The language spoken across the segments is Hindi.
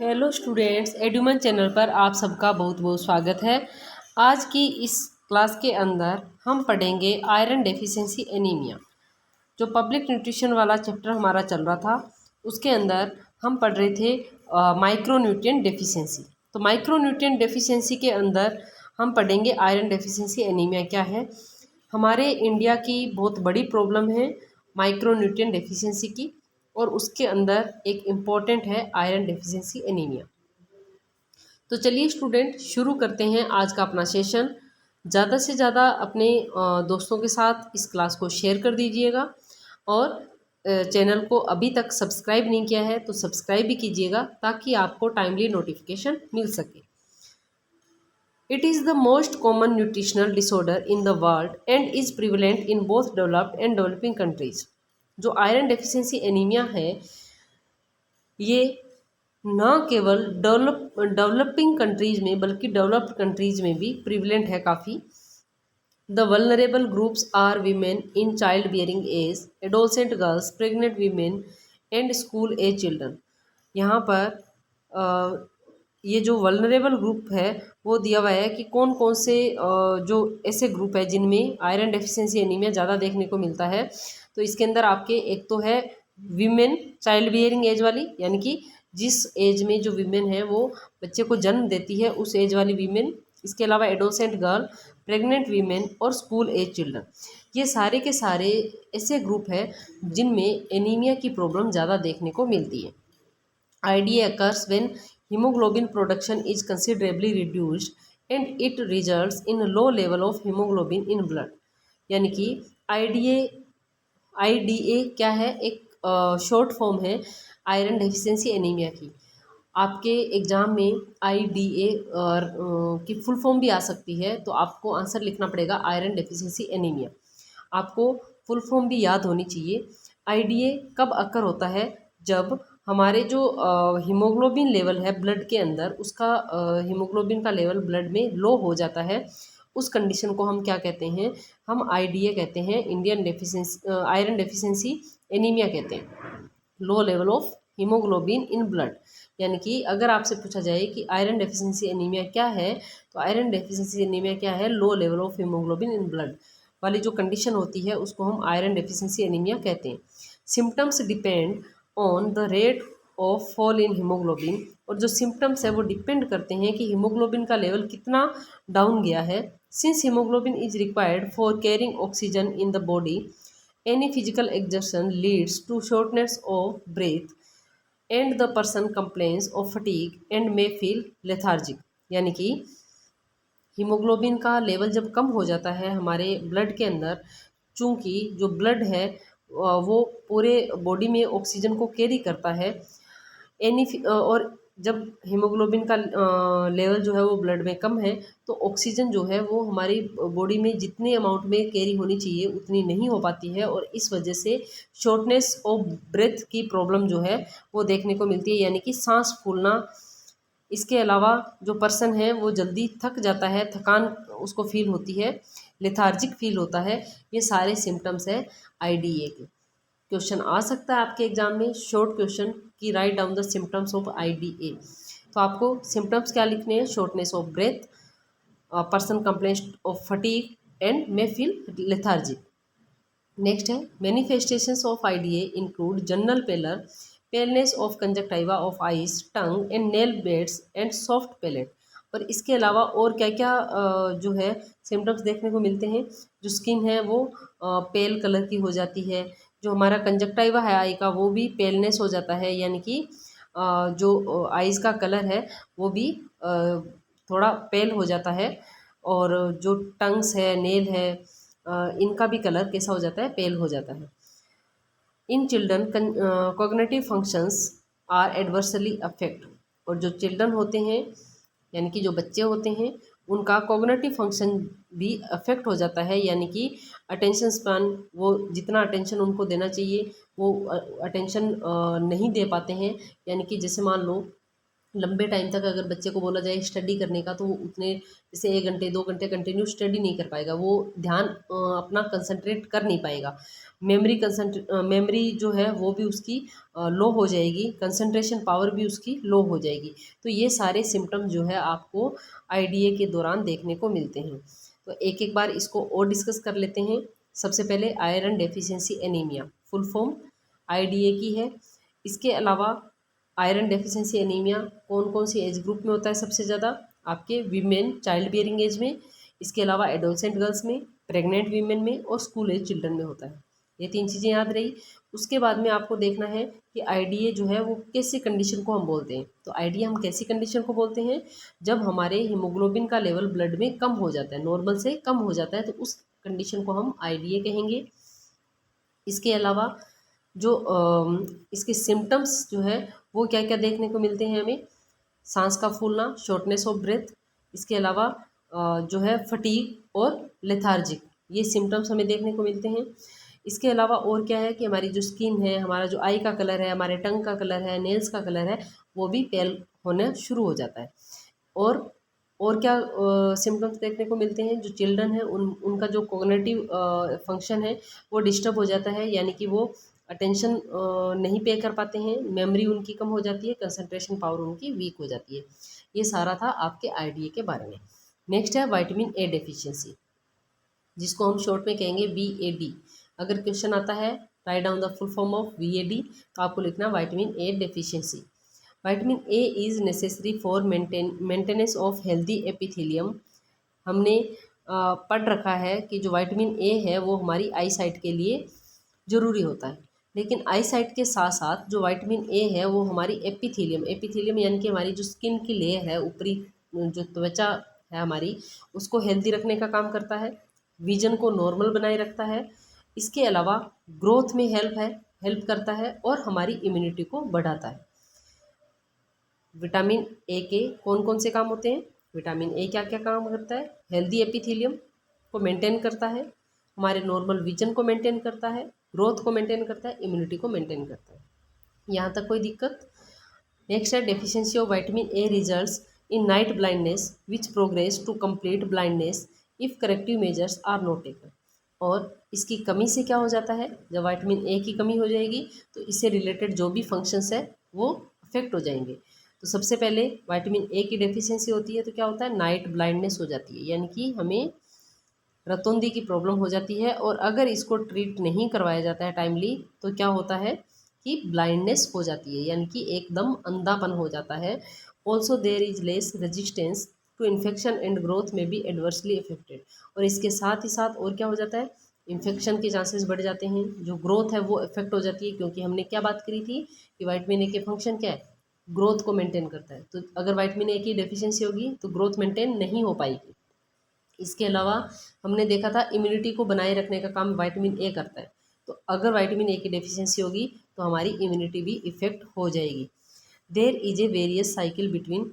हेलो स्टूडेंट्स, एडुमन चैनल पर आप सबका बहुत बहुत स्वागत है। आज की इस क्लास के अंदर हम पढ़ेंगे आयरन डेफिशिएंसी एनीमिया। जो पब्लिक न्यूट्रिशन वाला चैप्टर हमारा चल रहा था उसके अंदर हम पढ़ रहे थे माइक्रोन्यूट्रिएंट डेफिशिएंसी। तो माइक्रोन्यूट्रिएंट डेफिशिएंसी के अंदर हम पढ़ेंगे आयरन डेफिशिएंसी एनीमिया क्या है। हमारे इंडिया की बहुत बड़ी प्रॉब्लम है माइक्रोन्यूट्रिएंट डेफिशिएंसी की, और उसके अंदर एक इम्पॉर्टेंट है आयरन डेफिशिएंसी एनीमिया। तो चलिए स्टूडेंट, शुरू करते हैं आज का अपना सेशन। ज़्यादा से ज़्यादा अपने दोस्तों के साथ इस क्लास को शेयर कर दीजिएगा, और चैनल को अभी तक सब्सक्राइब नहीं किया है तो सब्सक्राइब भी कीजिएगा ताकि आपको टाइमली नोटिफिकेशन मिल सके। It is the most common nutritional disorder in the world and is prevalent in both developed and developing countries. जो आयरन डेफिशिएंसी एनीमिया है ये न केवल डेवलपिंग कंट्रीज़ में बल्कि डेवलप्ड कंट्रीज़ में भी प्रिवलेंट है काफ़ी। The vulnerable groups are women in child bearing age, adolescent girls, pregnant women and school age children. यहाँ पर ये जो वल्नरेबल ग्रुप है वो दिया हुआ है कि कौन कौन से जो ऐसे ग्रुप है जिनमें आयरन डेफिशिएंसी एनीमिया ज़्यादा देखने को मिलता है। तो इसके अंदर आपके एक तो है वीमेन चाइल्ड बियरिंग एज वाली, यानी कि जिस एज में जो वीमेन है वो बच्चे को जन्म देती है उस एज वाली वीमेन। इसके अलावा एडोसेंट गर्ल, प्रेग्नेंट वीमेन और स्कूल एज चिल्ड्रन। ये सारे के सारे ऐसे ग्रुप हैं जिनमें एनीमिया की प्रॉब्लम ज़्यादा देखने को मिलती है। IDA occurs when hemoglobin production is considerably reduced and it results in a low level of hemoglobin in blood। यानी कि IDA IDA क्या है, एक शॉर्ट फॉर्म है आयरन डेफिशिएंसी एनीमिया की। आपके एग्ज़ाम में IDA और की फुल फॉर्म भी आ सकती है, तो आपको आंसर लिखना पड़ेगा आयरन डेफिशिएंसी एनीमिया। आपको फुल फॉर्म भी याद होनी चाहिए। IDA कब अकर होता है? जब हमारे जो हीमोग्लोबिन लेवल है ब्लड के अंदर, उसका हीमोग्लोबिन का लेवल ब्लड में लो हो जाता है। उस कंडीशन को हम क्या कहते हैं? हम IDA कहते हैं, Indian deficiency iron deficiency anaemia कहते हैं। Low level of haemoglobin in blood. यानी कि अगर आपसे पूछा जाए कि आयरन डेफिशिएंसी एनीमिया क्या है, तो आयरन डेफिशिएंसी एनीमिया क्या है? Low level of haemoglobin in blood वाली जो कंडीशन होती है उसको हम आयरन डेफिशिएंसी एनीमिया कहते हैं। Symptoms depend on the rate of fall in haemoglobin. और जो सिम्टम्स है वो डिपेंड करते हैं कि हीमोग्लोबिन का लेवल कितना डाउन गया है। Since haemoglobin is required for carrying oxygen in the body, any physical exertion leads to shortness of breath and the person complains of fatigue and may feel lethargic। यानी कि हीमोग्लोबिन का लेवल जब कम हो जाता है हमारे ब्लड के अंदर, चूँकि जो ब्लड है वो पूरे बॉडी में ऑक्सीजन को कैरी करता है। और जब हीमोग्लोबिन का लेवल जो है वो ब्लड में कम है तो ऑक्सीजन जो है वो हमारी बॉडी में जितने अमाउंट में कैरी होनी चाहिए उतनी नहीं हो पाती है, और इस वजह से शॉर्टनेस ऑफ ब्रेथ की प्रॉब्लम जो है वो देखने को मिलती है, यानी कि सांस फूलना। इसके अलावा जो पर्सन है वो जल्दी थक जाता है, थकान उसको फील होती है, लेथार्जिक फील होता है। ये सारे सिम्टम्स है IDA के। क्वेश्चन आ सकता है आपके एग्जाम में, शॉर्ट क्वेश्चन की write down the symptoms of IDA। तो आपको सिम्टम्स क्या लिखने हैं? Shortness of breath, person complains of fatigue and may feel lethargic. Next है manifestations of IDA include general pallor, paleness of conjunctiva of eyes, tongue and nail beds and soft palate. और इसके अलावा और क्या क्या जो है सिम्टम्स देखने को मिलते हैं? जो स्किन है वो पेल कलर की हो जाती है। जो हमारा कंजक्टिवा है आई का वो भी पेलनेस हो जाता है, यानी कि जो आइज़ का कलर है वो भी थोड़ा पेल हो जाता है। और जो टंग्स है, नेल है, इनका भी कलर कैसा हो जाता है? पेल हो जाता है। In children cognitive functions are adversely affect. और जो चिल्ड्रन होते हैं यानी कि जो बच्चे होते हैं उनका कॉग्निटिव फंक्शन भी अफेक्ट हो जाता है, यानी कि अटेंशन स्पैन, वो जितना अटेंशन उनको देना चाहिए वो अटेंशन नहीं दे पाते हैं। यानी कि जैसे मान लो लंबे टाइम तक अगर बच्चे को बोला जाए स्टडी करने का, तो वो उतने जैसे 1 घंटे 2 घंटे कंटिन्यू स्टडी नहीं कर पाएगा, वो ध्यान अपना कंसंट्रेट कर नहीं पाएगा। मेमोरी जो है वो भी उसकी लो हो जाएगी, कंसंट्रेशन पावर भी उसकी लो हो जाएगी। तो ये सारे सिम्टम जो है आपको आईडीए के दौरान देखने को मिलते हैं। तो एक एक बार इसको और डिस्कस कर लेते हैं। सबसे पहले iron deficiency anaemia, full form IDA की है। इसके अलावा आयरन डेफिशिएंसी एनीमिया कौन कौन सी एज ग्रुप में होता है सबसे ज़्यादा? आपके वीमेन चाइल्ड बियरिंग एज में, इसके अलावा एडोलसेंट गर्ल्स में, प्रेग्नेंट वीमेन में और स्कूल एज चिल्ड्रन में होता है। ये 3 चीज़ें याद रही। उसके बाद में आपको देखना है कि आईडीए जो है वो कैसी कंडीशन को हम बोलते हैं। तो आईडीए हम कैसी कंडीशन को बोलते हैं? जब हमारे हीमोग्लोबिन का लेवल ब्लड में कम हो जाता है, नॉर्मल से कम हो जाता है, तो उस कंडीशन को हम आईडीए कहेंगे। इसके अलावा जो इसके सिम्टम्स जो है वो क्या क्या देखने को मिलते हैं हमें? सांस का फूलना, शॉर्टनेस ऑफ ब्रेथ, इसके अलावा जो है फटीग और लेथार्जिक, ये सिम्टम्स हमें देखने को मिलते हैं। इसके अलावा और क्या है कि हमारी जो स्किन है, हमारा जो आई का कलर है, हमारे टंग का कलर है, नेल्स का कलर है, वो भी पेल होना शुरू हो जाता है। और और क्या सिम्टम्स देखने को मिलते हैं? जो चिल्ड्रन है उनका जो कॉग्निटिव फंक्शन है वो डिस्टर्ब हो जाता है, यानी कि वो अटेंशन नहीं पे कर पाते हैं, मेमोरी उनकी कम हो जाती है, कंसंट्रेशन पावर उनकी वीक हो जाती है। ये सारा था आपके आईडीए के बारे में। नेक्स्ट है विटामिन ए डेफिशिएंसी, जिसको हम शॉर्ट में कहेंगे VAD। अगर क्वेश्चन आता है right down the full form of VAD, तो आपको लिखना vitamin A deficiency. Vitamin A is necessary for maintenance of healthy epithelium. हमने पढ़ रखा है कि जो विटामिन ए है वो हमारी आई साइट के लिए ज़रूरी होता है, लेकिन आई साइट के साथ साथ जो विटामिन ए है वो हमारी एपिथेलियम यानी कि हमारी जो स्किन की लेयर है, ऊपरी जो त्वचा है हमारी, उसको हेल्दी रखने का काम करता है, विजन को नॉर्मल बनाए रखता है। इसके अलावा ग्रोथ में हेल्प करता है और हमारी इम्यूनिटी को बढ़ाता है। विटामिन ए के कौन कौन से काम होते हैं? विटामिन ए क्या क्या काम करता है? हेल्दी एपिथेलियम को मेंटेन करता है, हमारे नॉर्मल विजन को मेंटेन करता है, ग्रोथ को मेंटेन करता है, इम्यूनिटी को मेंटेन करता है। यहाँ तक कोई दिक्कत? नेक्स्ट है deficiency of vitamin A results in night blindness which progress to complete blindness if corrective measures are not taken. और इसकी कमी से क्या हो जाता है? जब विटामिन ए की कमी हो जाएगी तो इससे रिलेटेड जो भी फंक्शंस है वो अफेक्ट हो जाएंगे। तो सबसे पहले विटामिन ए की डेफिशिएंसी होती है तो क्या होता है? नाइट ब्लाइंडनेस हो जाती है, यानी कि हमें रतौंधी की प्रॉब्लम हो जाती है। और अगर इसको ट्रीट नहीं करवाया जाता है टाइमली तो क्या होता है कि ब्लाइंडनेस हो जाती है, यानी कि एकदम अंधापन हो जाता है। Also there is less resistance to infection and growth में बी एडवर्सली अफेक्टेड। और इसके साथ ही साथ और क्या हो जाता है? इन्फेक्शन के चांसेस बढ़ जाते हैं, जो ग्रोथ है वो इफेक्ट हो जाती है, क्योंकि हमने क्या बात करी थी कि विटामिन ए के फंक्शन क्या है? ग्रोथ को मेंटेन करता है। तो अगर विटामिन ए की डेफिशिएंसी होगी तो ग्रोथ मेंटेन नहीं हो पाएगी। इसके अलावा हमने देखा था इम्यूनिटी को बनाए रखने का काम विटामिन ए करता है। तो अगर विटामिन ए की डेफिशिएंसी होगी तो हमारी इम्यूनिटी भी इफेक्ट हो जाएगी। There is a various cycle between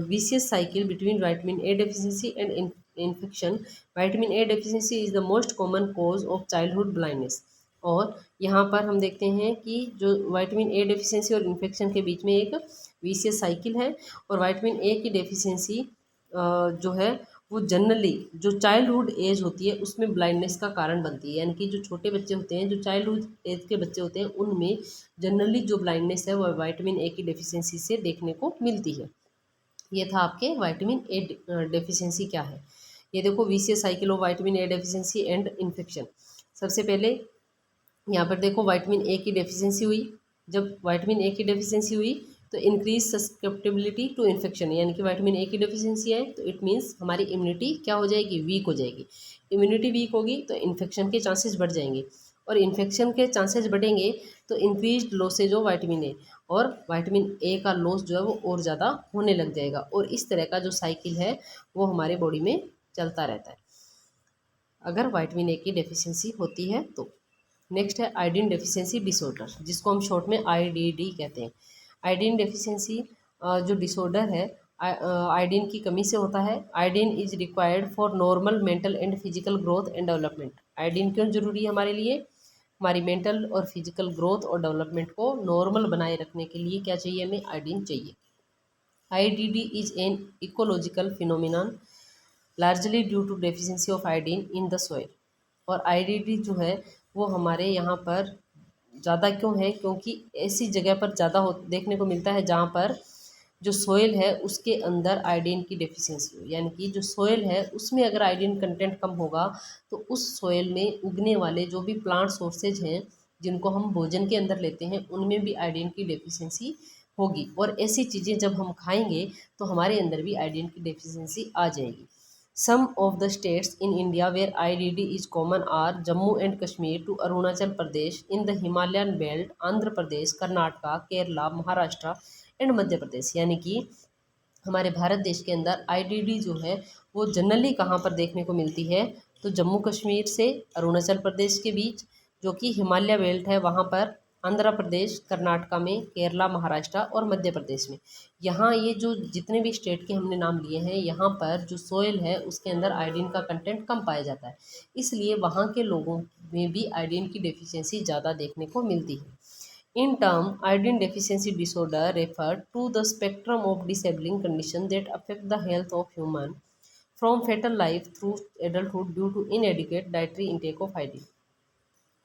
vicious cycle between vitamin A deficiency and infection. Vitamin A deficiency is the most common cause of childhood blindness. और यहाँ पर हम देखते हैं कि जो विटामिन ए डेफिशिएंसी और इन्फेक्शन के बीच में एक विशियस साइकिल है। और विटामिन ए की डेफिशिएंसी जो है वो जनरली जो चाइल्डहुड एज होती है उसमें ब्लाइंडनेस का कारण बनती है, यानी कि जो छोटे बच्चे होते हैं, जो चाइल्डहुड एज के बच्चे होते हैं, उनमें जनरली जो ब्लाइंडनेस है वो विटामिन ए की डेफिशिएंसी से देखने को मिलती है। ये था आपके विटामिन ए डेफिशिएंसी क्या है। ये देखो vicious cycle of vitamin A deficiency and infection. सबसे पहले यहाँ पर देखो विटामिन ए की डेफिशिएंसी हुई। जब विटामिन ए की डेफिशिएंसी हुई तो इंक्रीज सस्केप्टिबिलिटी टू इन्फेक्शन, यानी कि विटामिन ए की डेफिशिएंसी है तो इट मीन्स हमारी इम्यूनिटी क्या हो जाएगी? वीक हो जाएगी। इम्यूनिटी वीक होगी तो इन्फेक्शन के चांसेस बढ़ जाएंगे, और इन्फेक्शन के चांसेस बढ़ेंगे तो इंक्रीज लॉसेज ऑफ विटामिन ए, और विटामिन ए का लॉस जो है वो और ज़्यादा होने लग जाएगा। और इस तरह का जो साइकिल है वो हमारे बॉडी में चलता रहता है अगर विटामिन ए की डेफिशिएंसी होती है तो। नेक्स्ट है आयोडीन डेफिशिएंसी डिसऑर्डर, जिसको हम शॉर्ट में IDD कहते हैं। आयोडीन डेफिशिएंसी जो डिसऑर्डर है आयोडीन की कमी से होता है। Iodine is required for normal mental and physical growth and development. Iodine क्यों जरूरी है हमारे लिए? हमारी मेंटल और फिजिकल ग्रोथ और डेवलपमेंट को नॉर्मल बनाए रखने के लिए क्या चाहिए? हमें आयोडीन चाहिए। IDD is an ecological phenomenon largely due to deficiency of iodine in the soil। और IDD जो है वो हमारे यहाँ पर ज़्यादा क्यों है, क्योंकि ऐसी जगह पर ज़्यादा हो देखने को मिलता है जहाँ पर जो सोयल है उसके अंदर आयोडीन की डेफिशिएंसी हो, यानी कि जो सोयल है उसमें अगर आयोडीन कंटेंट कम होगा तो उस सोयल में उगने वाले जो भी प्लांट सोर्सेज हैं जिनको हम भोजन के अंदर लेते हैं उनमें भी आयोडीन की डेफिशिएंसी होगी। और ऐसी चीज़ें जब हम खाएंगे तो हमारे अंदर भी आयोडीन की डेफिशिएंसी आ जाएगी। Some of the states in India where IDD is common are Jammu and Kashmir to Arunachal Pradesh in the Himalayan belt, Andhra Pradesh, Karnataka, Kerala, Maharashtra and Madhya Pradesh. यानी कि हमारे भारत देश के अंदर IDD जो है वो जनरली कहाँ पर देखने को मिलती है, तो जम्मू कश्मीर से अरुणाचल प्रदेश के बीच जो कि हिमालय बेल्ट है वहाँ पर, आंध्र प्रदेश, कर्नाटका में, केरला, महाराष्ट्र और मध्य प्रदेश में। यहाँ ये जो जितने भी स्टेट के हमने नाम लिए हैं यहाँ पर जो सोयल है उसके अंदर आयोडीन का कंटेंट कम पाया जाता है, इसलिए वहाँ के लोगों में भी आयोडीन की डेफिशिएंसी ज़्यादा देखने को मिलती है। In term, iodine deficiency disorder refer to the spectrum of disabling conditions that affect the health of human from fetal life through adulthood due to inadequate dietary intake of iodine।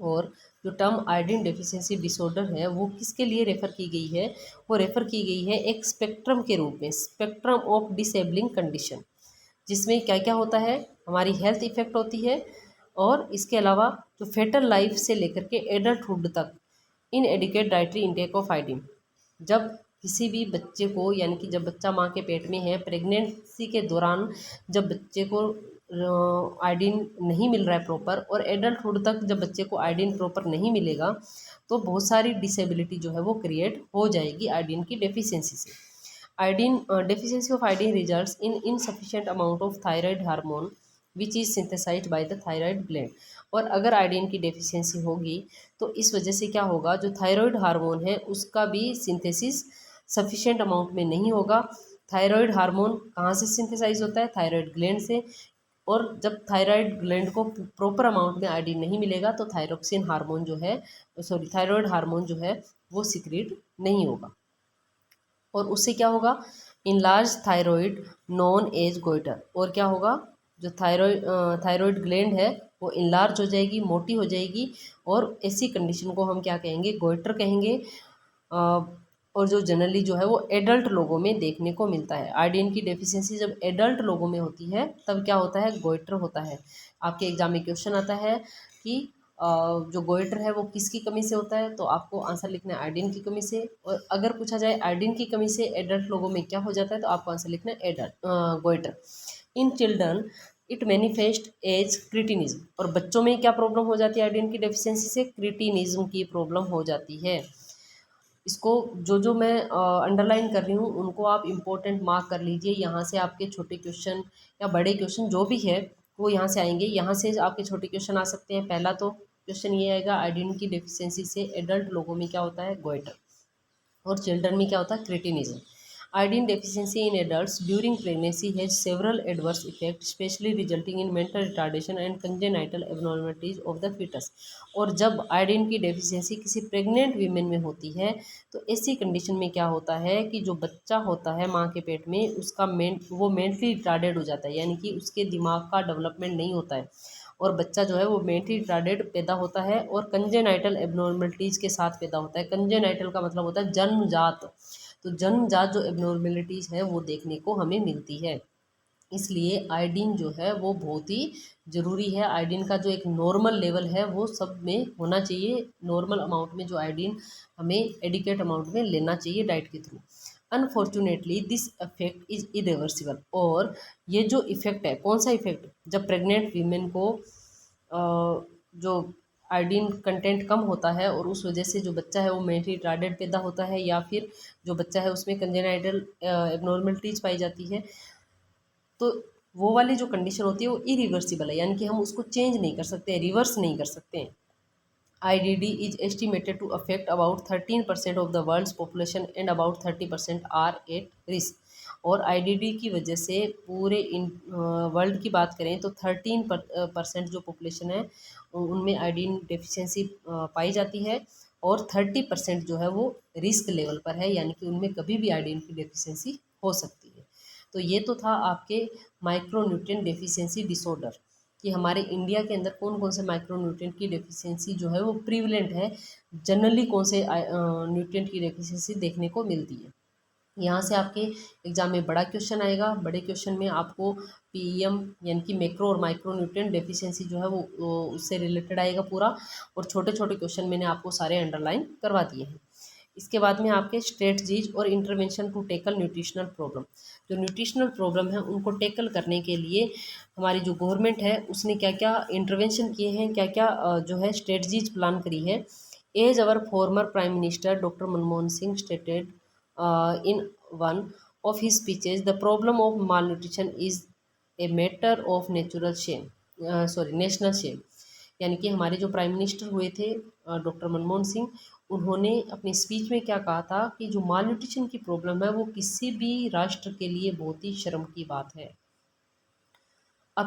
और जो टर्म आयोडीन डेफिशिएंसी डिसऑर्डर है वो किसके लिए रेफ़र की गई है, वो रेफ़र की गई है एक स्पेक्ट्रम के रूप में, स्पेक्ट्रम ऑफ डिसेबलिंग कंडीशन, जिसमें क्या क्या होता है, हमारी हेल्थ इफ़ेक्ट होती है और इसके अलावा जो फेटल लाइफ से लेकर के एडल्टहुड तक inadequate dietary intake of iodine. जब किसी भी बच्चे को, यानी कि जब बच्चा माँ के पेट में है, प्रेगनेंसी के दौरान जब बच्चे को आयोडीन नहीं मिल रहा है प्रॉपर, और एडल्टहुड तक जब बच्चे को आयोडीन प्रॉपर नहीं मिलेगा तो बहुत सारी डिसेबिलिटी जो है वो क्रिएट हो जाएगी आयोडीन की डेफिशिएंसी से। Iodine deficiency of iodine results in insufficient amount of thyroid hormone which is synthesised by the thyroid gland. और अगर आयोडीन की डेफिशिएंसी होगी तो इस वजह से क्या होगा, जो थायराइड हार्मोन है उसका भी सिंथेसिस सफिशिएंट अमाउंट में नहीं होगा। थायराइड हार्मोन कहाँ से सिंथेसाइज होता है, थायराइड ग्लैंड से, और जब थायराइड ग्लैंड को प्रॉपर अमाउंट में आयोडीन नहीं मिलेगा तो थायरोक्सिन हार्मोन जो है, सॉरी थायराइड हार्मोन जो है वो सिक्रीट नहीं होगा। और उससे क्या होगा, enlarge thyroid known as goitre. और क्या होगा, जो थायराइड ग्लैंड है वो इनलार्ज हो जाएगी, मोटी हो जाएगी, और ऐसी कंडीशन को हम क्या कहेंगे, गोइटर कहेंगे। और जो जनरली जो है वो एडल्ट लोगों में देखने को मिलता है। आयोडीन की डेफिशिएंसी जब एडल्ट लोगों में होती है तब क्या होता है, गोइटर होता है। आपके एग्जाम में क्वेश्चन आता है कि जो गोइटर है वो किसकी कमी से होता है, तो आपको आंसर लिखना है आयोडीन की कमी से। और अगर पूछा जाए आयोडीन की कमी से एडल्ट लोगों में क्या हो जाता है, तो आपको आंसर लिखना है goitre. In children it manifest as cretinism. और बच्चों में क्या प्रॉब्लम हो जाती है आयोडीन की डेफिशिएंसी से, क्रिटिनिज्म की प्रॉब्लम हो जाती है। इसको जो मैं अंडरलाइन कर रही हूँ उनको आप इम्पोर्टेंट मार्क कर लीजिए। यहाँ से आपके छोटे क्वेश्चन या बड़े क्वेश्चन जो भी है वो यहाँ से आएंगे। यहाँ से आपके छोटे क्वेश्चन आ सकते हैं। पहला तो क्वेश्चन ये आएगा, आयोडीन की डेफिशिएंसी से एडल्ट लोगों में क्या होता है, गोइटर, और चिल्ड्रन में क्या होता है, cretinism. Iodine deficiency in adults during pregnancy has several adverse effects, especially resulting in mental retardation and congenital abnormalities of the fetus। और जब आयोडीन की डेफिशिएंसी किसी प्रेग्नेंट वीमेन में होती है तो ऐसी कंडीशन में क्या होता है कि जो बच्चा होता है माँ के पेट में उसका वो मेंटली रिटार्डेड हो जाता है, यानी कि उसके दिमाग का डेवलपमेंट नहीं होता है, और बच्चा जो है वो मेंटली रिटार्डेड पैदा होता है और कंजेनाइटल एबनॉर्मलिटीज़ के साथ पैदा होता है। कंजेनाइटल का मतलब होता है जन्मजात, तो जन्मजात जो एबनॉर्मलिटीज़ है वो देखने को हमें मिलती है। इसलिए आयोडीन जो है वो बहुत ही ज़रूरी है। आयोडीन का जो एक नॉर्मल लेवल है वो सब में होना चाहिए, नॉर्मल अमाउंट में जो आयोडीन हमें एडिकेट अमाउंट में लेना चाहिए डाइट के through. Unfortunately this effect is irreversible. और ये जो इफ़ेक्ट है, कौन सा इफ़ेक्ट, जब प्रेग्नेंट वीमेन को जो आयोडीन कंटेंट कम होता है और उस वजह से जो बच्चा है वो मेंटली रिटार्डेड पैदा होता है, या फिर जो बच्चा है उसमें कंजेनाइटल एबनॉर्मलिटीज़ पाई जाती है, तो वो वाली जो कंडीशन होती है वो इरिवर्सिबल है, यानी कि हम उसको चेंज नहीं कर सकते, रिवर्स नहीं कर सकते। IDD is estimated to affect about 13% of the world's population and about 30% are at risk। और IDD की वजह से पूरे वर्ल्ड की बात करें तो 13% जो पॉपुलेशन है उनमें आयोडीन डेफिशिएंसी पाई जाती है, और 30% जो है वो रिस्क लेवल पर है, यानी कि उनमें कभी भी आयोडीन की डेफिशिएंसी हो सकती है। तो ये तो था आपके माइक्रोन्यूट्रिएंट डेफिशिएंसी डिसऑर्डर, कि हमारे इंडिया के अंदर कौन कौन से माइक्रोन्यूट्रिएंट की डेफिशिएंसी जो है वो प्रीवलेंट है, जनरली कौन से न्यूट्रिएंट की डेफिशिएंसी देखने को मिलती है। यहाँ से आपके एग्जाम में बड़ा क्वेश्चन आएगा। बड़े क्वेश्चन में आपको पीएम यानी कि मैक्रो और माइक्रो न्यूट्रिएंट डेफिशिएंसी जो है वो उससे रिलेटेड आएगा पूरा, और छोटे छोटे क्वेश्चन मैंने आपको सारे अंडरलाइन करवा दिए हैं। इसके बाद में आपके स्ट्रेटजीज और intervention to tackle nutritional problem. जो न्यूट्रिशनल प्रॉब्लम है उनको टेकल करने के लिए हमारी जो गवर्नमेंट है उसने क्या क्या इंटरवेंशन किए हैं, क्या क्या जो है स्ट्रेटजीज प्लान करी है। As our former prime minister doctor Manmohan Singh stated in one of his speeches, the problem of malnutrition is a matter of natural shame, national shame। यानी कि हमारे जो प्राइम मिनिस्टर हुए थे डॉक्टर मनमोहन सिंह, उन्होंने अपनी स्पीच में क्या कहा था कि जो माल न्यूट्रिशन की प्रॉब्लम है वो किसी भी राष्ट्र के लिए बहुत ही शर्म की बात है। I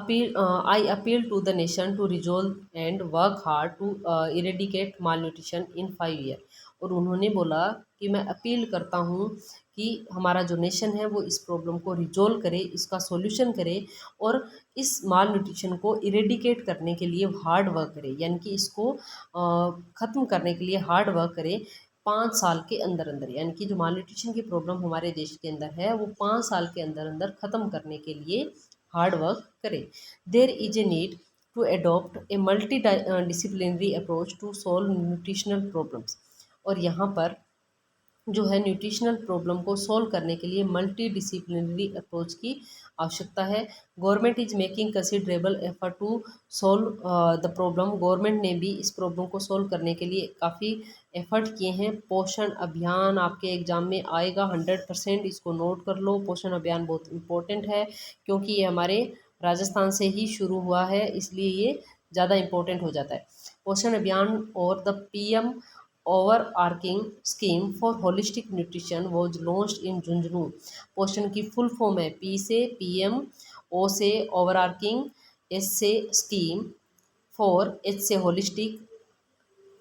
appeal to the nation to resolve and work hard to eradicate malnutrition in 5 years। और उन्होंने बोला कि मैं अपील करता हूँ कि हमारा जो नेशन है वो इस प्रॉब्लम को रिजोल्व करे, इसका सॉल्यूशन करे, और इस माल न्यूट्रिशन को इरेडिकेट करने के लिए हार्ड वर्क करे, यानी कि इसको ख़त्म करने के लिए हार्ड वर्क करे 5 साल के अंदर अंदर। यानी कि जो माल न्यूट्रिशन की प्रॉब्लम हमारे देश के अंदर है वो 5 साल के अंदर अंदर ख़त्म करने के लिए हार्ड वर्क करें। There is a need to adopt a multi disciplinary approach to solve nutritional problems. और यहाँ पर जो है न्यूट्रिशनल प्रॉब्लम को सॉल्व करने के लिए मल्टी डिसिप्लिनरी अप्रोच की आवश्यकता है। Government is making considerable effort to solve the problem. Government ने भी इस प्रॉब्लम को सॉल्व करने के लिए काफ़ी एफर्ट किए हैं। पोषण अभियान आपके एग्ज़ाम में आएगा 100%, इसको नोट कर लो। पोषण अभियान बहुत इम्पोर्टेंट है क्योंकि ये हमारे राजस्थान से ही शुरू हुआ है, इसलिए ये ज़्यादा इम्पोर्टेंट हो जाता है। पोषण अभियान और the PM overarching scheme for holistic nutrition was launched in Jhunjhunu. पोषण की फुल फॉर्म है पी से पीएम, ओ से ओवरआर्किंग, एस से स्कीम, फोर एच से होलिस्टिक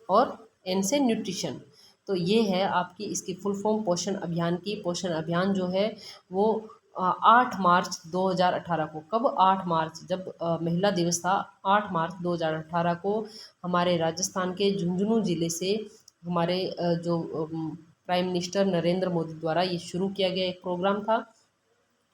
और एन से न्यूट्रिशन। तो ये है आपकी इसकी फुल फॉर्म पोषण अभियान की। पोषण अभियान जो है वो 8 मार्च 2018 को, कब 8 मार्च, जब महिला दिवस था 8 मार्च 2018 को हमारे राजस्थान के झुंझुनू ज़िले से हमारे जो प्राइम मिनिस्टर नरेंद्र मोदी द्वारा ये शुरू किया गया एक प्रोग्राम था।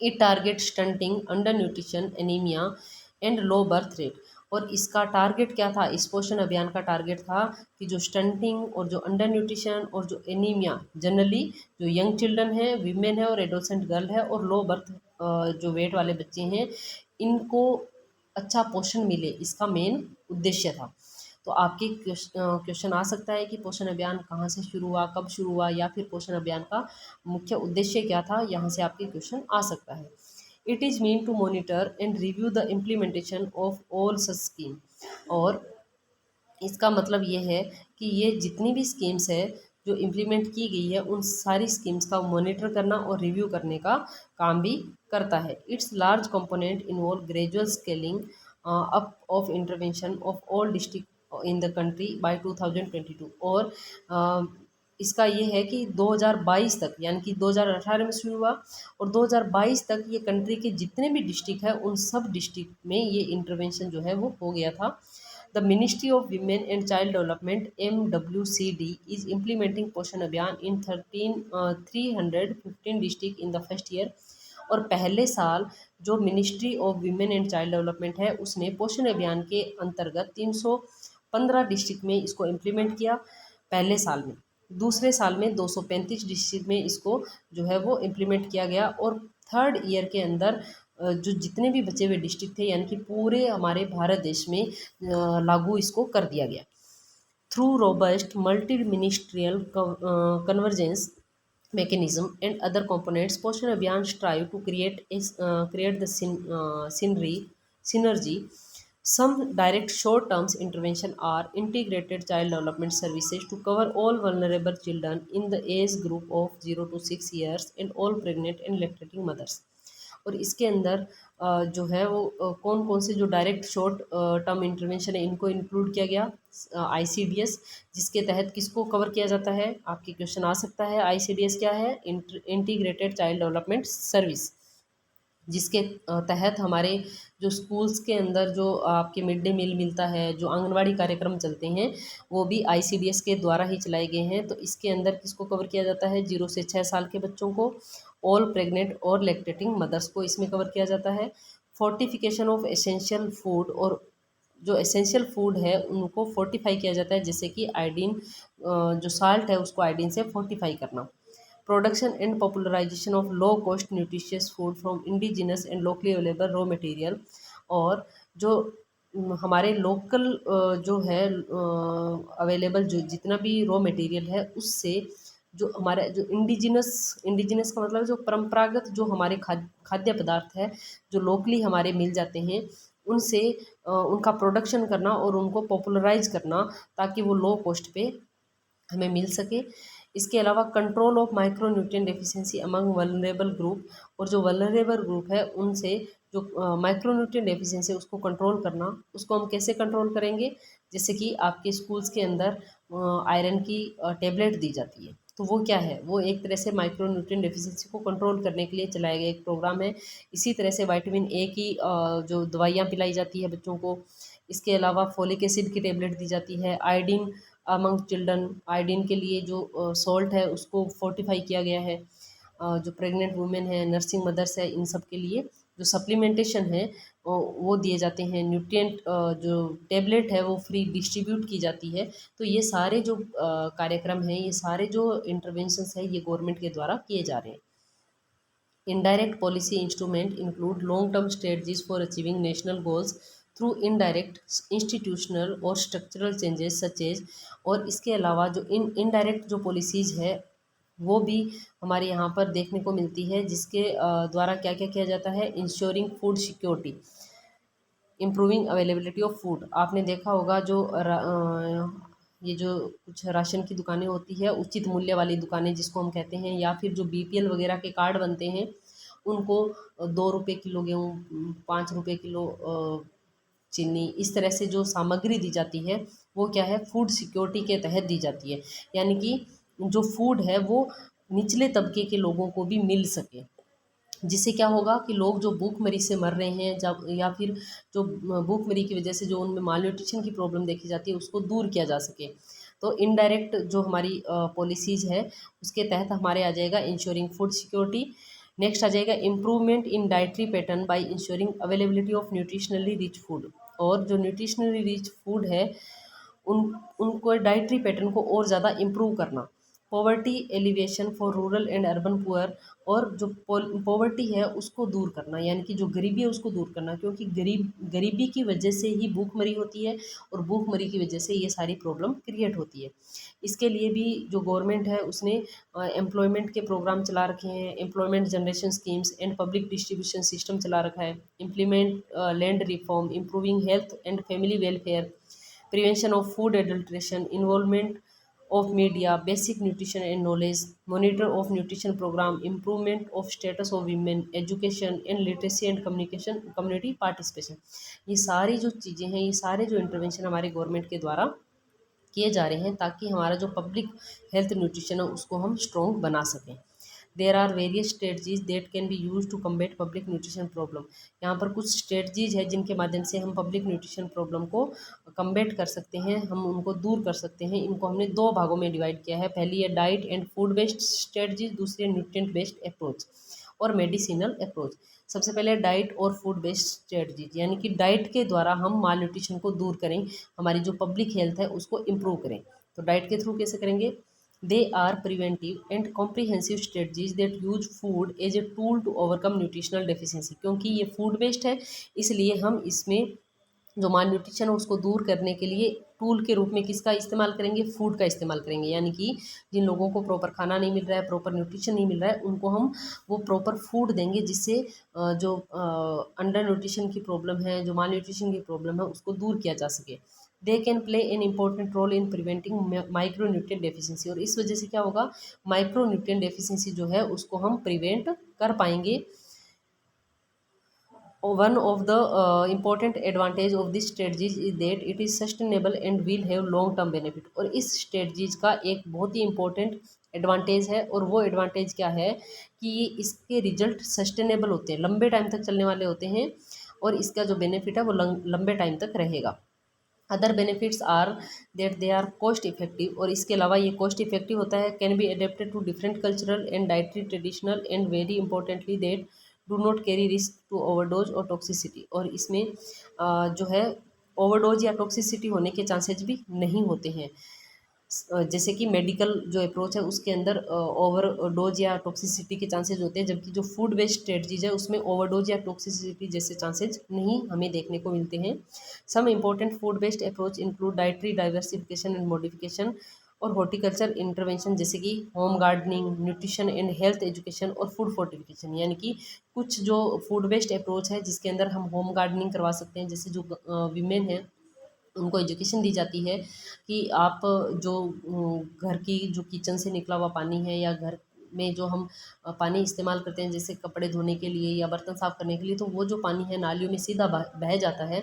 It target stunting, under nutrition, anaemia and low birth rate. और इसका टारगेट क्या था, इस पोषण अभियान का टारगेट था कि जो स्टंटिंग और जो अंडर न्यूट्रिशन और जो एनीमिया, जनरली जो यंग चिल्ड्रन है, वीमेन है और एडोलसेंट गर्ल है, और लो बर्थ जो वेट वाले बच्चे हैं, इनको अच्छा पोषण मिले, इसका मेन उद्देश्य था। तो आपके क्वेश्चन आ सकता है कि पोषण अभियान कहाँ से शुरू हुआ, कब शुरू हुआ, या फिर पोषण अभियान का मुख्य उद्देश्य क्या था, यहाँ से आपके क्वेश्चन आ सकता है। It is mean to monitor and review the implementation of all such scheme. और इसका मतलब ये है कि ये जितनी भी स्कीम्स है जो इम्प्लीमेंट की गई है उन सारी स्कीम्स का मॉनिटर करना और रिव्यू करने का काम भी करता है। It's large component involve gradual scaling up of intervention of all district in the country bye 2022। और इसका ये है कि 2022 तक, यानी कि 2018 में शुरू हुआ और 2022 तक ये कंट्री के जितने भी डिस्ट्रिक्ट है उन सब डिस्ट्रिक्ट में ये इंटरवेंशन जो है वो हो गया था। The Ministry of Women and Child Development (MWCD) is implementing पोषण अभियान in 315 district in the first year। और पहले साल जो ministry of women and child development है उसने पोषण अभियान के अंतर्गत 315 डिस्ट्रिक्ट में इसको इम्प्लीमेंट किया पहले साल में। दूसरे साल में 235 डिस्ट्रिक्ट में इसको जो है वो इम्प्लीमेंट किया गया, और थर्ड ईयर के अंदर जो जितने भी बचे हुए डिस्ट्रिक्ट थे, यानी कि पूरे हमारे भारत देश में लागू इसको कर दिया गया। Through robust multi ministerial convergence mechanism and other components, पोषण अभियान strive to create the synergy। Some direct short term intervention are integrated child development services to cover all vulnerable children in the age group of 0 to 6 years and all pregnant and lactating mothers। और इसके अंदर जो है वो कौन कौन से जो डायरेक्ट शॉर्ट टर्म इंटरवेंशन है इनको इंक्लूड किया गया। आईसीडीएस, जिसके तहत किसको कवर किया जाता है, आपके क्वेश्चन आ सकता है। आईसीडीएस क्या है, इंटीग्रेटेड चाइल्ड डेवलपमेंट सर्विस, जिसके तहत हमारे जो स्कूल्स के अंदर जो आपके मिड डे मील मिलता है, जो आंगनवाड़ी कार्यक्रम चलते हैं, वो भी आईसीडीएस के द्वारा ही चलाए गए हैं। तो इसके अंदर किसको कवर किया जाता है, 0 से 6 साल के बच्चों को, ऑल प्रेग्नेंट और लैक्टेटिंग मदर्स को इसमें कवर किया जाता है। फोर्टिफिकेशन ऑफ एसेंशियल फूड, और जो एसेंशियल फूड है उनको फोर्टिफाई किया जाता है, जैसे कि आयोडीन, जो साल्ट है उसको आयोडीन से फोर्टिफाई करना। Production and popularisation of low cost nutritious food from indigenous and locally available raw material, और जो हमारे लोकल जो है अवेलेबल जो जितना भी रॉ मटेरियल है उससे जो हमारे जो इंडिजिनस का मतलब जो परंपरागत जो हमारे खाद्य पदार्थ है जो लोकली हमारे मिल जाते हैं, उनसे उनका प्रोडक्शन करना और उनको पॉपुलराइज करना, ताकि वो लो कॉस्ट पे हमें मिल सके। इसके अलावा control of micro nutrient deficiency among vulnerable group, और जो वल्नरेबल ग्रुप है उनसे जो माइक्रो न्यूट्रिएंट डेफिशिएंसी उसको कंट्रोल करना। उसको हम कैसे कंट्रोल करेंगे, जैसे कि आपके स्कूल्स के अंदर आयरन की टेबलेट दी जाती है, तो वो क्या है, वो एक तरह से माइक्रो न्यूट्रिएंट डेफिशिएंसी को कंट्रोल करने के लिए चलाया गया एक प्रोग्राम है। इसी तरह से विटामिन ए की जो दवाइयाँ पिलाई जाती है बच्चों को। इसके अलावा फोलिक एसिड की टेबलेट दी जाती है। आयोडीन अमंग चिल्ड्रन, आयोडीन के लिए जो सॉल्ट है उसको फोर्टिफाई किया गया है। जो प्रेग्नेंट वुमेन है, नर्सिंग मदर्स है, इन सब के लिए जो सप्लीमेंटेशन है वो दिए जाते हैं। न्यूट्रिएंट जो टेबलेट है वो फ्री डिस्ट्रीब्यूट की जाती है। तो ये सारे जो कार्यक्रम हैं, ये सारे जो इंटरवेंशंस हैं, ये गवर्नमेंट के द्वारा किए जा रहे हैं। Indirect policy instruments include long-term strategies for achieving national goals through indirect institutional और structural changes such as, और इसके अलावा जो इनडायरेक्ट जो पॉलिसीज़ है वो भी हमारे यहाँ पर देखने को मिलती है, जिसके द्वारा क्या क्या किया जाता है, ensuring food security, improving availability of food. आपने देखा होगा जो ये जो कुछ राशन की दुकानें होती है, उचित मूल्य वाली दुकानें जिसको हम कहते हैं, या फिर जो बीपीएल वगैरह के कार्ड बनते हैं उनको 2 रुपये किलो गेहूँ, 5 रुपये किलो चीनी, इस तरह से जो सामग्री दी जाती है वो क्या है, फूड सिक्योरिटी के तहत दी जाती है। यानी कि जो फूड है वो निचले तबके के लोगों को भी मिल सके, जिससे क्या होगा कि लोग जो भूखमरी से मर रहे हैं, जब या फिर जो भूखमरी की वजह से जो उनमें माल न्यूट्रिशन की प्रॉब्लम देखी जाती है उसको दूर किया जा सके। तो इनडायरेक्ट जो हमारी पॉलिसीज़ है उसके तहत हमारे आ जाएगा इंश्योरिंग फूड सिक्योरिटी। नेक्स्ट आ जाएगा improvement in dietary pattern by ensuring availability of nutritionally rich food, और जो न्यूट्रिशनली रिच फूड है उनको डाइटरी पैटर्न को और ज़्यादा इम्प्रूव करना। Poverty alleviation for rural and urban poor, और जो पॉवर्टी है उसको दूर करना, यानी कि जो गरीबी है उसको दूर करना, क्योंकि गरीबी की वजह से ही भूखमरी होती है, और भूखमरी की वजह से ये सारी प्रॉब्लम क्रिएट होती है। इसके लिए भी जो गवर्नमेंट है उसने एम्प्लॉयमेंट के प्रोग्राम चला रखे हैं, employment generation schemes and public distribution system चला रखा है। Implement land reform, improving health and family welfare, prevention of food adulteration, involvement of media, basic nutrition and knowledge, monitor of nutrition program, improvement of status of women, education and literacy and communication, community participation। ये सारी जो चीज़ें हैं, ये सारे जो इंटरवेंशन हमारे गवर्नमेंट के द्वारा किए जा रहे हैं, ताकि हमारा जो पब्लिक हेल्थ न्यूट्रिशन है उसको हम स्ट्रॉन्ग बना सकें। There are various strategies that can be use to combat public nutrition problem. यहाँ पर कुछ स्ट्रेटजीज है जिनके माध्यम से हम पब्लिक न्यूट्रिशन प्रॉब्लम को कम्बेट कर सकते हैं, हम उनको दूर कर सकते हैं। इनको हमने 2 भागों में डिवाइड किया है। पहली है diet and food based strategies, दूसरी है न्यूट्रिएंट बेस्ड अप्रोच और मेडिसिनल अप्रोच। सबसे पहले डाइट और फूड बेस्ड स्ट्रेटजीज, यानी कि डाइट के द्वारा हम माल न्यूट्रिशन को दूर करें, हमारी जो पब्लिक हेल्थ है उसको इम्प्रूव करें। तो डाइट के थ्रू कैसे करेंगे, they are preventive and comprehensive strategies that use food as a tool to overcome nutritional deficiency. क्योंकि ये फूड बेस्ड है, इसलिए हम इसमें जो माल न्यूट्रिशन है उसको दूर करने के लिए टूल के रूप में किसका इस्तेमाल करेंगे, फूड का इस्तेमाल करेंगे। यानी कि जिन लोगों को प्रॉपर खाना नहीं मिल रहा है, प्रॉपर न्यूट्रिशन नहीं मिल रहा है, उनको हम वो प्रॉपर फूड देंगे, जिससे जो अंडर न्यूट्रिशन की प्रॉब्लम है, जो माल न्यूट्रिशन की प्रॉब्लम है, उसको दूर किया जा सके। They can play an important role in preventing micro nutrient deficiency, और इस वजह से क्या होगा, माइक्रो न्यूट्रिएंट डेफिशिएंसी जो है उसको हम प्रिवेंट कर पाएंगे। one of the important advantage of this strategies is that it is sustainable and will have long term benefit। और इस strategies का एक बहुत ही important एडवांटेज है, और वो एडवांटेज क्या है कि ये इसके रिजल्ट सस्टेनेबल होते हैं, लंबे टाइम तक चलने वाले होते हैं, और इसका जो बेनिफिट है वो लंबे टाइम तक रहेगा। Other benefits are that they are cost effective, और इसके अलावा ये कॉस्ट इफेक्टिव होता है। Can be adapted to different cultural and dietary traditional, and very importantly that do not carry risk to overdose और टॉक्सिसिटी। और इसमें जो है ओवरडोज या टॉक्सिसिटी होने के चांसेस भी नहीं होते हैं। जैसे कि मेडिकल जो अप्रोच है उसके अंदर ओवरडोज या टॉक्सिसिटी के चांसेस होते हैं, जबकि जो फूड बेस्ड स्ट्रेटजीज है उसमें ओवरडोज या टॉक्सिसिटी जैसे चांसेस नहीं हमें देखने को मिलते हैं। Some important food based approach include dietary diversification and modification और हॉर्टिकल्चर इंटरवेंशन, जैसे कि home gardening, nutrition and health education और फूड फोर्टिफिकेशन। यानी कि कुछ जो फूड बेस्ड अप्रोच है जिसके अंदर हम होम गार्डनिंग करवा सकते हैं, जैसे जो वीमेन है उनको एजुकेशन दी जाती है कि आप जो घर की जो किचन से निकला हुआ पानी है, या घर में जो हम पानी इस्तेमाल करते हैं जैसे कपड़े धोने के लिए या बर्तन साफ़ करने के लिए, तो वो जो पानी है नालियों में सीधा बह जाता है।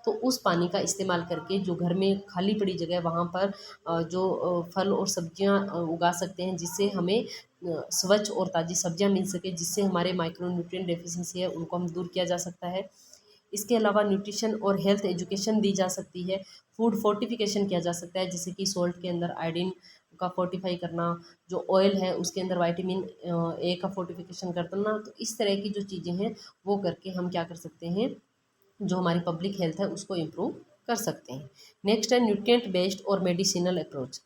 तो उस पानी का इस्तेमाल करके जो घर में खाली पड़ी जगह है वहाँ पर जो फल और सब्जियाँ उगा सकते हैं, जिससे हमें स्वच्छ और ताज़ी सब्जियाँ मिल सके, जिससे हमारे माइक्रोन्यूट्रिएंट डेफिशिएंसी है उनको हम दूर किया जा सकता है। इसके अलावा न्यूट्रिशन और हेल्थ एजुकेशन दी जा सकती है। फूड फोर्टिफिकेशन किया जा सकता है, जैसे कि सॉल्ट के अंदर आयोडीन का फोर्टिफाई करना, जो ऑयल है उसके अंदर विटामिन ए का फोर्टिफिकेशन करना। तो इस तरह की जो चीज़ें हैं वो करके हम क्या कर सकते हैं, जो हमारी पब्लिक हेल्थ है उसको इम्प्रूव कर सकते हैं। नेक्स्ट है न्यूट्रिएंट बेस्ड और medicinal approach.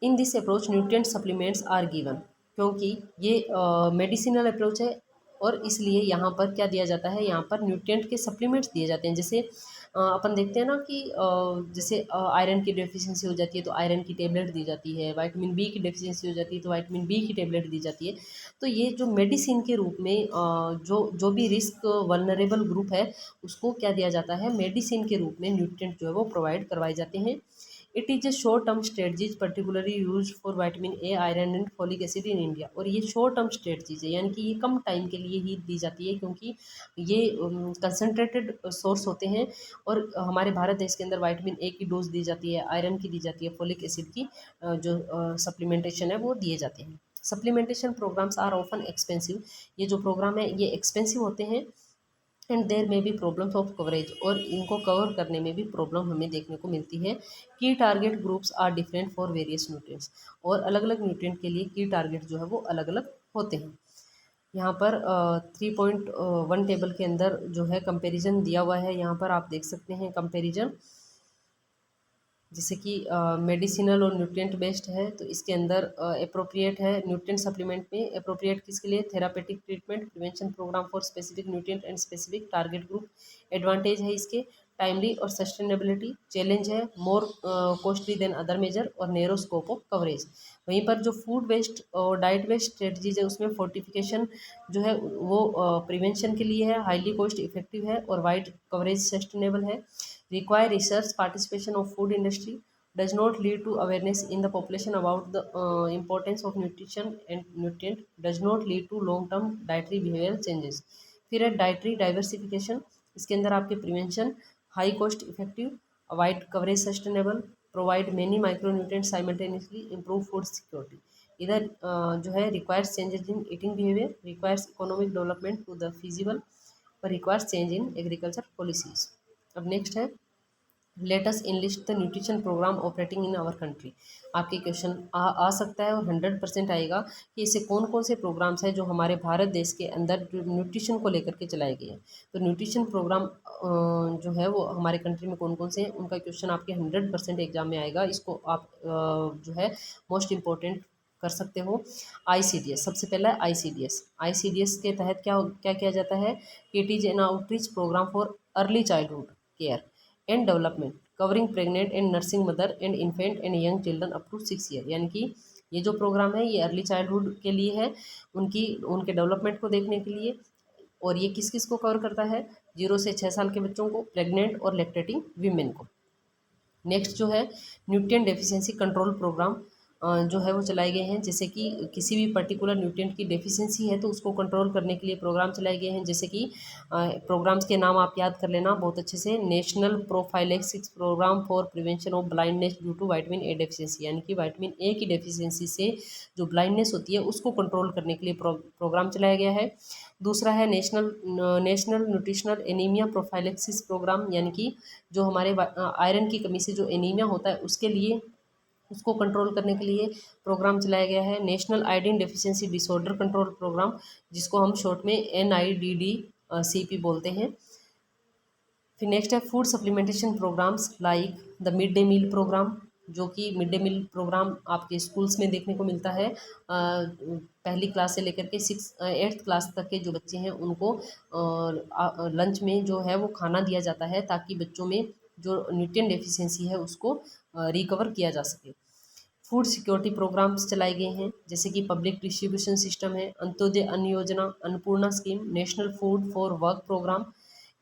In this approach nutrient supplements are given, क्योंकि ये मेडिसिनल अप्रोच है, और इसलिए यहाँ पर क्या दिया जाता है, यहाँ पर न्यूट्रिएंट के सप्लीमेंट्स दिए जाते हैं। जैसे अपन देखते हैं ना कि जैसे आयरन की डेफिशिएंसी हो जाती है तो आयरन की टेबलेट दी जाती है, विटामिन बी की डेफिशिएंसी हो जाती है तो विटामिन बी की टेबलेट दी जाती है। तो ये जो मेडिसिन के रूप में जो भी रिस्क वल्नरेबल ग्रुप है उसको क्या दिया जाता है, मेडिसिन के रूप में न्यूट्रिएंट जो है वो प्रोवाइड करवाए जाते हैं। It is a short term strategies particularly use for vitamin A, iron and folic acid in India. और ये शॉर्ट टर्म स्ट्रेटजीज है, यानी कि ये कम टाइम के लिए ही दी जाती है, क्योंकि ये कंसनट्रेटेड सोर्स होते हैं। और हमारे भारत देश के अंदर विटामिन ए की डोज दी जाती है, आयरन की दी जाती है, फॉलिक एसिड की जो सप्लीमेंटेशन है वो दिए जाते हैं। Supplementation programmes are often expensive, ये जो प्रोग्राम है ये एक्सपेंसिव होते हैं। एंड देयर में भी प्रॉब्लम्स ऑफ कवरेज, और इनको कवर करने में भी प्रॉब्लम हमें देखने को मिलती है। Key target groups are different for various nutrients, और अलग अलग न्यूट्रिएंट के लिए की टारगेट जो है वो अलग अलग होते हैं। यहाँ पर 3.1 टेबल के अंदर जो है कंपैरिजन दिया हुआ है, यहाँ पर आप देख सकते हैं कंपैरिजन, जैसे कि मेडिसिनल और न्यूट्रिएंट बेस्ड है। तो इसके अंदर अप्रोप्रिएट है न्यूट्रिएंट सप्लीमेंट में, अप्रोप्रिएट किसके लिए, therapeutic treatment, prevention programme for specific nutrient and specific target group. Advantage है इसके टाइमली और सस्टेनेबिलिटी, चैलेंज है more costly than other measure, और नैरो स्कोप ऑफ कवरेज। वहीं पर जो फूड बेस्ड और डाइट बेस्ड स्ट्रेटजीज है उसमें फोर्टिफिकेशन जो है वो प्रिवेंशन के लिए है, हाईली कॉस्ट इफेक्टिव है, और वाइड कवरेज सस्टेनेबल है। Require research participation of food industry, does not lead to awareness in the population about the importance of nutrition and nutrient, does not lead to long term dietary behavioral changes। फिर है डाइटरी डाइवर्सिफिकेशन, इसके अंदर आपके prevention, high cost effective, wide coverage sustainable, provide many micronutrient simultaneously, improve food security. इधर जो है requires changes in eating behaviour, requires economic development to the feasible, पर requires change in agriculture policies. अब नेक्स्ट है let us enlist the nutrition programme operating in our country. आपके क्वेश्चन आ सकता है, और 100% आएगा कि ऐसे कौन कौन से प्रोग्राम्स हैं जो हमारे भारत देश के अंदर जो न्यूट्रिशन को लेकर के चलाए गए हैं। तो न्यूट्रिशन प्रोग्राम जो है वो हमारे कंट्री में कौन कौन से हैं उनका क्वेश्चन आपके 100% एग्जाम में आएगा। इसको आप जो है मोस्ट इम्पोर्टेंट कर सकते हो। ICDS सबसे पहला है ICDS के तहत क्या क्या किया जाता है, it is an outreach programme for early childhood care and development covering pregnant and nursing mother and infant and young children up to 6 year. यानी कि ये जो प्रोग्राम है ये अर्ली चाइल्डहुड के लिए है, उनके डेवलपमेंट को देखने के लिए। और ये किस किस को कवर करता है, 0 से 6 साल के बच्चों को, प्रेग्नेंट और लैक्टेटिंग वीमेन को। नेक्स्ट जो है न्यूट्रिएंट डेफिशिएंसी कंट्रोल प्रोग्राम, जो है वो चलाए गए हैं, जैसे कि किसी भी पर्टिकुलर न्यूट्रिएंट की डेफिशिएंसी है तो उसको कंट्रोल करने के लिए प्रोग्राम चलाए गए हैं। जैसे कि प्रोग्राम्स के नाम आप याद कर लेना बहुत अच्छे से। National prophylaxis programme for prevention of blindness due to vitamin A deficiency, यानी कि विटामिन ए की डेफिशिएंसी से जो ब्लाइंडनेस होती है उसको कंट्रोल करने के लिए प्रोग्राम चलाया गया है। दूसरा है national nutritional anaemia prophylaxis programme, यानी कि जो हमारे आयरन की कमी से जो एनीमिया होता है उसके लिए, उसको कंट्रोल करने के लिए प्रोग्राम चलाया गया है। National iodine deficiency disorder control programme, जिसको हम शॉर्ट में NIDDCP बोलते हैं। फिर नेक्स्ट है food supplementation programmes like the mid day meal programme, जो कि मिड डे मील प्रोग्राम आपके स्कूल्स में देखने को मिलता है। पहली क्लास से लेकर के 8th क्लास तक के जो बच्चे हैं उनको लंच में जो है वो खाना दिया जाता है, ताकि बच्चों में जो न्यूट्रिएंट डेफिशिएंसी है उसको रिकवर किया जा सके। फूड सिक्योरिटी प्रोग्राम्स चलाए गए हैं, जैसे कि पब्लिक डिस्ट्रीब्यूशन सिस्टम है, Antyodaya Anna Yojana, Annapurna scheme, national food for work programme.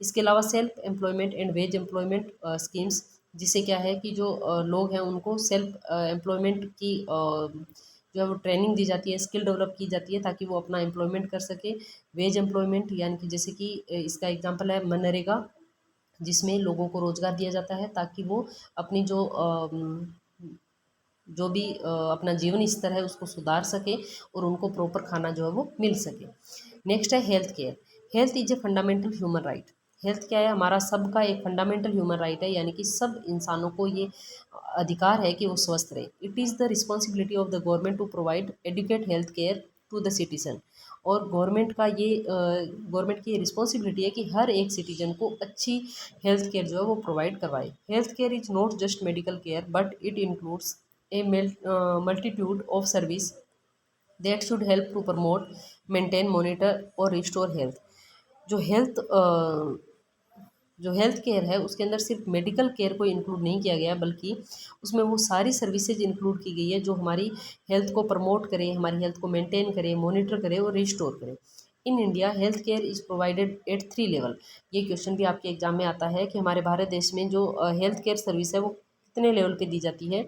इसके अलावा self employment and wage employment schemes, जिससे क्या है कि जो लोग हैं उनको सेल्फ एम्प्लॉयमेंट की जो है वो ट्रेनिंग दी जाती है, स्किल डेवलप की जाती है, ताकि वो अपना एम्प्लॉयमेंट कर सके। वेज एम्प्लॉयमेंट, यानी कि जैसे कि इसका एग्जांपल है मनरेगा, जिसमें लोगों को रोज़गार दिया जाता है ताकि वो अपनी जो भी अपना जीवन स्तर है उसको सुधार सके और उनको प्रॉपर खाना जो है वो मिल सके। नेक्स्ट है health care. Health is a fundamental human right. Health क्या है? हमारा सबका एक फंडामेंटल ह्यूमन राइट है, यानी कि सब इंसानों को ये अधिकार है कि वो स्वस्थ रहे। It is the responsibility of the government to provide adequate health care to the citizen. और गवर्नमेंट की ये रिस्पॉन्सिबिलिटी है कि हर एक सिटीजन को अच्छी हेल्थ केयर जो है वो प्रोवाइड करवाए। Health care is not just medical care but it includes a multitude of service that should help to promote, maintain, monitor और restore health। जो हेल्थ जो हेल्थ केयर है उसके अंदर सिर्फ मेडिकल केयर को इंक्लूड नहीं किया गया, बल्कि उसमें वो सारी सर्विसेज इंक्लूड की गई है जो हमारी हेल्थ को प्रमोट करे, हमारी हेल्थ को मेंटेन करे, मॉनिटर करे और रिस्टोर करे। In India health care is provided eight 3 level. ये क्वेश्चन भी आपके एग्जाम में आता है कि हमारे भारत देश में जो हेल्थ केयर सर्विस है वो कितने लेवल पे दी जाती है।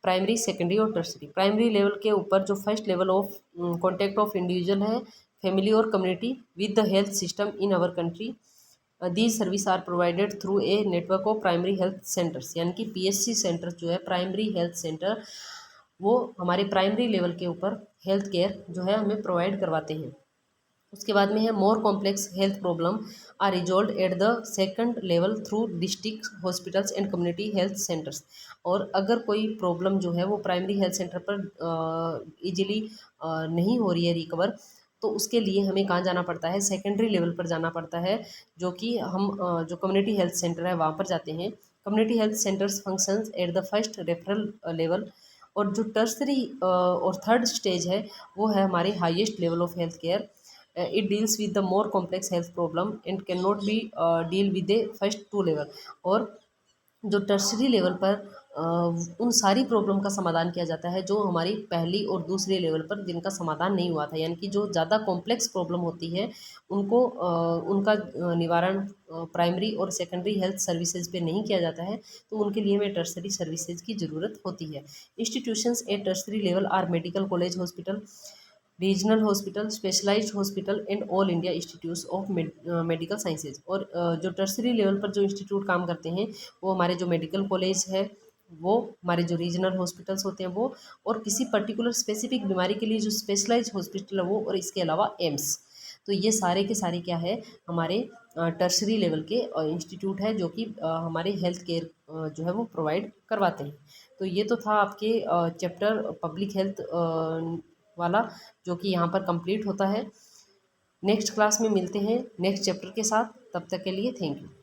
प्राइमरी, सेकेंडरी और टर्सरी। प्राइमरी लेवल के ऊपर जो first level of contact of individual है, फैमिली और community with the health system in our country. These service are provided through a network of primary health centres, यानी कि PHC सेंटर जो है, प्राइमरी हेल्थ सेंटर, वो हमारे प्राइमरी लेवल के ऊपर हेल्थ केयर जो है हमें प्रोवाइड करवाते हैं। उसके बाद में है more complex health problem are resolve at the second level through district hospitals and community health centres. और अगर कोई प्रॉब्लम जो है वो प्राइमरी हेल्थ सेंटर पर इजीली नहीं हो रही है रिकवर, तो उसके लिए हमें कहाँ जाना पड़ता है? सेकेंडरी लेवल पर जाना पड़ता है, जो कि हम जो कम्युनिटी हेल्थ सेंटर है वहाँ पर जाते हैं। Community health centres functions at the first referral level. और जो टर्सरी और थर्ड स्टेज है वो है हमारी highest level of health care. It deals with the more complex health problem and cannot be deal with the first two level। और जो टर्सरी लेवल पर उन सारी प्रॉब्लम का समाधान किया जाता है जो हमारी पहली और दूसरे लेवल पर जिनका समाधान नहीं हुआ था, यानी कि जो ज़्यादा कॉम्प्लेक्स प्रॉब्लम होती है उनको उनका निवारण प्राइमरी और सेकेंडरी हेल्थ सर्विसेज पे नहीं किया जाता है, तो उनके लिए हमें टर्सरी सर्विसेज की ज़रूरत होती है। Institutions at tertiary level are medical college, hospital, regional hospital, specialised hospital and all India institutes of medical sciences. और जो टर्सरी लेवल पर जो इंस्टीट्यूट काम करते हैं वो हमारे जो मेडिकल कॉलेज है वो, हमारे जो रीजनल हॉस्पिटल्स होते हैं वो, और किसी पर्टिकुलर स्पेसिफिक बीमारी के लिए जो स्पेशलाइज्ड हॉस्पिटल है वो, और इसके अलावा एम्स। तो ये सारे के सारे क्या है? हमारे टर्सरी लेवल के इंस्टीट्यूट है जो कि हमारे हेल्थ केयर जो है वो प्रोवाइड करवाते हैं। तो ये तो था आपके चैप्टर पब्लिक हेल्थ वाला, जो कि यहाँ पर कंप्लीट होता है। नेक्स्ट क्लास में मिलते हैं नेक्स्ट चैप्टर के साथ, तब तक के लिए थैंक यू।